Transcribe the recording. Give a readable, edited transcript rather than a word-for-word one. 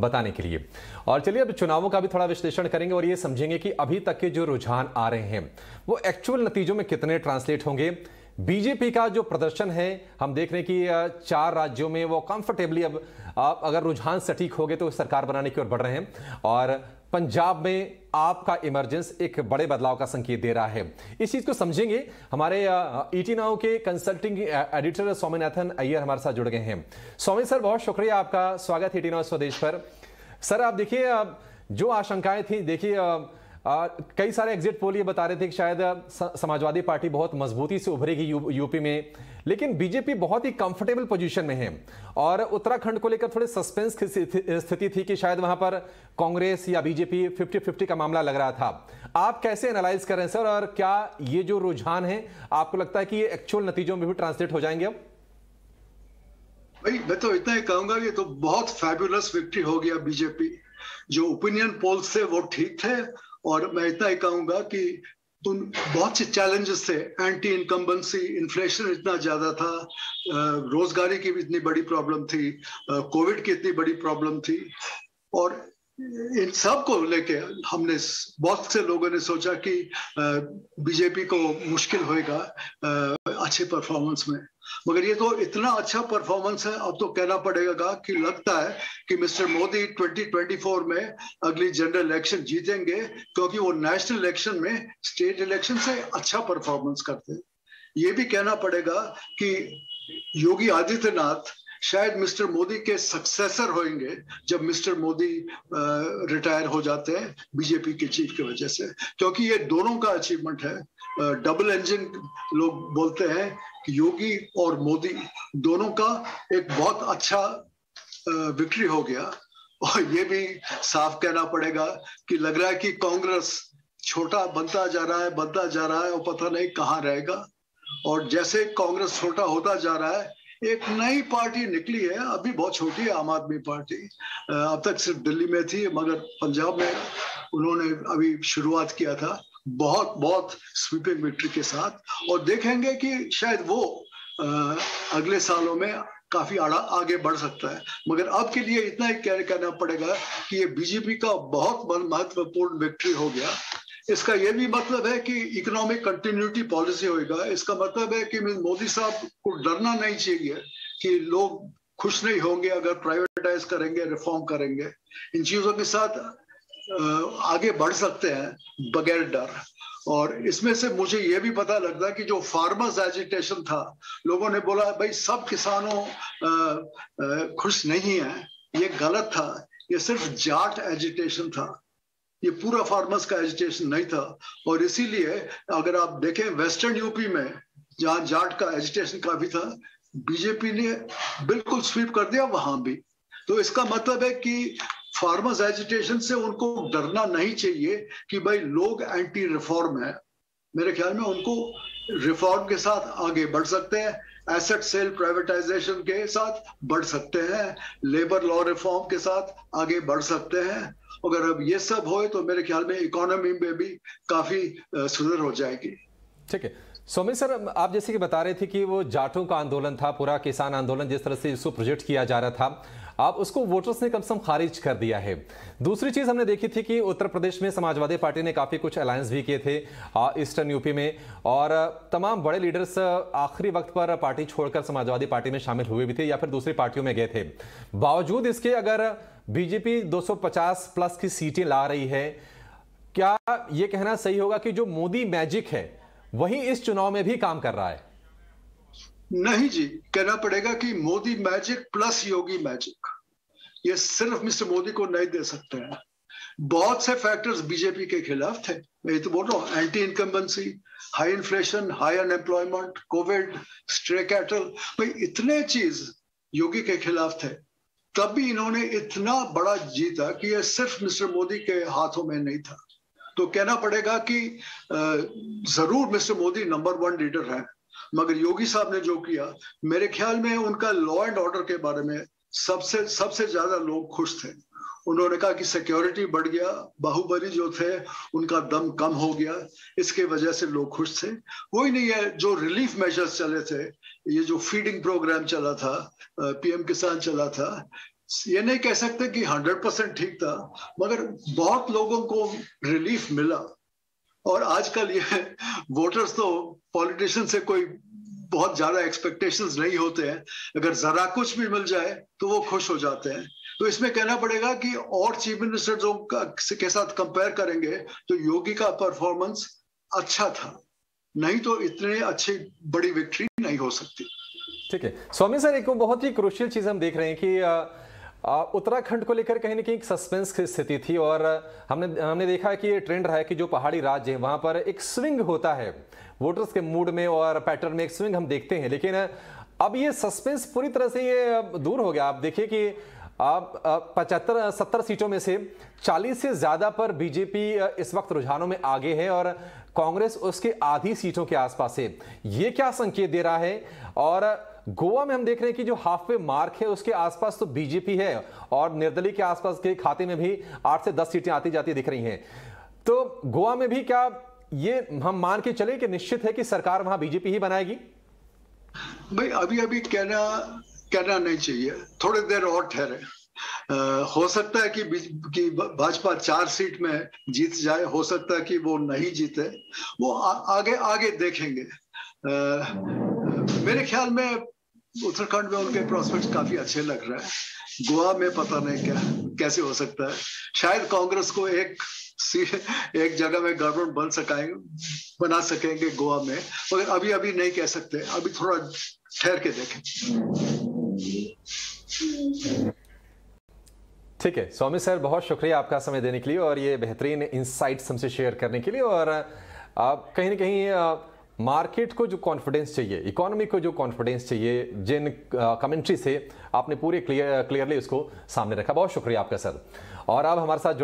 बताने के लिए। और चलिए अब चुनावों का भी थोड़ा विश्लेषण करेंगे और ये समझेंगे कि अभी तक के जो रुझान आ रहे हैं वो एक्चुअल नतीजों में कितने ट्रांसलेट होंगे। बीजेपी का जो प्रदर्शन है हम देख रहे हैं कि 4 राज्यों में वो कंफर्टेबली अब अगर रुझान सटीक हो गए तो सरकार बनाने की ओर बढ़ रहे हैं और पंजाब में आपका इमरजेंस एक बड़े बदलाव का संकेत दे रहा है। इस चीज को समझेंगे। हमारे ईटी नाउ के कंसल्टिंग एडिटर स्वामीनाथन अय्यर हमारे साथ जुड़ गए हैं। स्वामी सर, बहुत शुक्रिया, आपका स्वागत ईटी नाउ स्वदेश पर। सर आप देखिए, जो आशंकाएं थी, देखिए कई सारे एग्जिट पोल ये बता रहे थे कि शायद समाजवादी पार्टी बहुत मजबूती से उभरेगी यूपी में, लेकिन बीजेपी बहुत ही कंफर्टेबल पोजीशन में है और उत्तराखंड को लेकर थोड़े सस्पेंस की स्थिति थी कि शायद वहां पर कांग्रेस या बीजेपी 50-50 का मामला लग रहा था। आप कैसे एनालाइज कर रहे हैं सर, और क्या ये जो रुझान है आपको लगता है कि ये एक्चुअल नतीजों में भी ट्रांसलेट हो जाएंगे? अब भाई मैं तो इतना ही कहूंगा, ये तो बहुत फैबुलस विक्ट्री हो गया बीजेपी। जो ओपिनियन पोल्स थे वो ठीक थे, और मैं इतना ही कहूंगा कि बहुत से चैलेंजेस थे। एंटी इनकम्बेंसी, इन्फ्लेशन इतना ज्यादा था, रोजगारी की भी इतनी बड़ी प्रॉब्लम थी, कोविड की इतनी बड़ी प्रॉब्लम थी, और इन सब को लेके हमने, बहुत से लोगों ने सोचा कि बीजेपी को मुश्किल होएगा अच्छे परफॉर्मेंस में। मगर ये तो इतना अच्छा परफॉर्मेंस है, अब तो कहना पड़ेगा कि लगता है कि मिस्टर मोदी 2024 में अगली जनरल इलेक्शन जीतेंगे, क्योंकि वो नेशनल इलेक्शन में स्टेट इलेक्शन से अच्छा परफॉर्मेंस करते हैं। ये भी कहना पड़ेगा कि योगी आदित्यनाथ शायद मिस्टर मोदी के सक्सेसर होंगे जब मिस्टर मोदी रिटायर हो जाते हैं बीजेपी के चीफ की वजह से, क्योंकि ये दोनों का अचीवमेंट है। डबल इंजन लोग बोलते हैं कि योगी और मोदी दोनों का एक बहुत अच्छा विक्ट्री हो गया। और ये भी साफ कहना पड़ेगा कि लग रहा है कि कांग्रेस छोटा बनता जा रहा है और पता नहीं कहाँ रहेगा। और जैसे कांग्रेस छोटा होता जा रहा है, एक नई पार्टी निकली है, अभी बहुत छोटी है, आम आदमी पार्टी। अब तक सिर्फ दिल्ली में थी, मगर पंजाब में उन्होंने अभी शुरुआत किया था बहुत स्वीपिंग विक्ट्री के साथ, और देखेंगे कि शायद वो अगले सालों में काफी आगे बढ़ सकता है। मगर अब के लिए इतना ही कहना पड़ेगा कि ये बीजेपी का बहुत महत्वपूर्ण विक्ट्री हो गया। इसका ये भी मतलब है कि इकोनॉमिक कंटिन्यूटी पॉलिसी होगा। इसका मतलब है कि मोदी साहब को डरना नहीं चाहिए कि लोग खुश नहीं होंगे अगर प्राइवेटाइज करेंगे, रिफॉर्म करेंगे। इन चीजों के साथ आगे बढ़ सकते हैं बगैर डर। और इसमें से मुझे ये भी पता लगता है कि जो फार्मर्स एजिटेशन था, लोगों ने बोला भाई सब किसानों खुश नहीं है, ये गलत था, ये सिर्फ जाट एजिटेशन था, ये पूरा फार्मर्स का एजिटेशन नहीं था। और इसीलिए अगर आप देखें वेस्टर्न यूपी में जहां जाट का एजिटेशन काफी था, बीजेपी ने बिल्कुल स्वीप कर दिया वहां भी। तो इसका मतलब है कि फार्मर्स एजिटेशन से उनको डरना नहीं चाहिए कि भाई लोग एंटी रिफॉर्म है। मेरे ख्याल में उनको रिफॉर्म के साथ आगे बढ़ सकते हैं, एसेट सेल प्राइवेटाइजेशन के साथ बढ़ सकते हैं, लेबर लॉ रिफॉर्म के साथ आगे बढ़ सकते हैं। अगर अब ये सब होए तो मेरे ख्याल में इकोनॉमी में भी काफी सुधर हो जाएगी। ठीक है सौम्य सर, आप जैसे कि बता रहे थे कि वो जाटों का आंदोलन था, पूरा किसान आंदोलन, जिस तरह से इसको प्रोजेक्ट किया जा रहा था, आप उसको वोटर्स ने कम से कम खारिज कर दिया है। दूसरी चीज हमने देखी थी कि उत्तर प्रदेश में समाजवादी पार्टी ने काफी कुछ अलायंस भी किए थे ईस्टर्न यूपी में, और तमाम बड़े लीडर्स आखिरी वक्त पर पार्टी छोड़कर समाजवादी पार्टी में शामिल हुए भी थे या फिर दूसरी पार्टियों में गए थे। बावजूद इसके अगर बीजेपी 250 प्लस की सीटें ला रही है, क्या यह कहना सही होगा कि जो मोदी मैजिक है वही इस चुनाव में भी काम कर रहा है? नहीं जी, कहना पड़ेगा कि मोदी मैजिक प्लस योगी मैजिक, ये सिर्फ मिस्टर मोदी को नहीं दे सकते हैं। बहुत से फैक्टर्स बीजेपी के खिलाफ थे, मैं ये तो बोल रहा हूँ, anti incumbency, high inflation, high unemployment, Covid, stray cattle, भाई इतने चीज योगी के खिलाफ थे। तब भी इन्होंने इतना बड़ा जीता कि ये सिर्फ मिस्टर मोदी के हाथों में नहीं था। तो कहना पड़ेगा कि जरूर मिस्टर मोदी नंबर 1 लीडर है, मगर योगी साहब ने जो किया, मेरे ख्याल में उनका लॉ एंड ऑर्डर के बारे में सबसे ज्यादा लोग खुश थे। उन्होंने कहा कि सिक्योरिटी बढ़ गया, बाहुबली जो थे उनका दम कम हो गया, इसके वजह से लोग खुश थे। वही नहीं है, जो रिलीफ मेजर्स चले थे, ये जो फीडिंग प्रोग्राम चला था, पीएम किसान चला था, ये नहीं कह सकते कि 100% ठीक था, मगर बहुत लोगों को रिलीफ मिला। और आजकल ये वोटर्स तो पॉलिटिशियन से कोई बहुत ज्यादा एक्सपेक्टेशंस नहीं होते हैं, अगर जरा कुछ भी मिल जाए तो वो खुश हो जाते हैं। तो इसमें कहना पड़ेगा कि और चीफ मिनिस्टर जो के साथ कंपेयर करेंगे तो योगी का परफॉर्मेंस अच्छा था, नहीं तो इतने अच्छी बड़ी विक्ट्री नहीं हो सकती। ठीक है स्वामी सर, एक बहुत ही क्रूशियल चीज हम देख रहे हैं कि उत्तराखंड को लेकर कहीं ना कहीं एक सस्पेंस की स्थिति थी, और हमने देखा है कि ये ट्रेंड रहा है कि जो पहाड़ी राज्य है वहां पर एक स्विंग होता है वोटर्स के मूड में और पैटर्न में, एक स्विंग हम देखते हैं। लेकिन अब ये सस्पेंस पूरी तरह से ये दूर हो गया। आप देखिए कि आप 75-70 सीटों में से 40 से ज्यादा पर बीजेपी इस वक्त रुझानों में आगे है और कांग्रेस उसके आधी सीटों के आसपास है। ये क्या संकेत दे रहा है? और गोवा में हम देख रहे हैं कि जो हाफ वे मार्क है उसके आसपास तो बीजेपी है और निर्दलीय के आसपास के खाते में भी 8 से 10 सीटें आती जाती दिख रही हैं। तो गोवा में भी क्या ये हम मान के चले कि निश्चित है कि सरकार वहां बीजेपी ही बनाएगी? भाई अभी कहना नहीं चाहिए, थोड़ी देर और ठहरे। हो सकता है कि भाजपा 4 सीट में जीत जाए, हो सकता है कि वो नहीं जीते, वो आगे देखेंगे। मेरे ख्याल में उत्तराखंड में उनके प्रोस्पेक्ट्स काफी अच्छे लग रहे हैं। गोवा में पता नहीं कैसे हो सकता है, शायद कांग्रेस को एक जगह में गवर्नमेंट बना सकेंगे गोवा में, मगर अभी नहीं कह सकते, अभी थोड़ा ठहर के देखें। ठीक है स्वामी सर, बहुत शुक्रिया आपका समय देने के लिए और ये बेहतरीन इंसाइट्स हमसे शेयर करने के लिए। और कहीं ना कहीं मार्केट को जो कॉन्फिडेंस चाहिए, इकोनॉमी को जो कॉन्फिडेंस चाहिए, जिन कमेंट्री से आपने पूरे क्लियरली उसको सामने रखा, बहुत शुक्रिया आपका सर। और अब हमारे साथ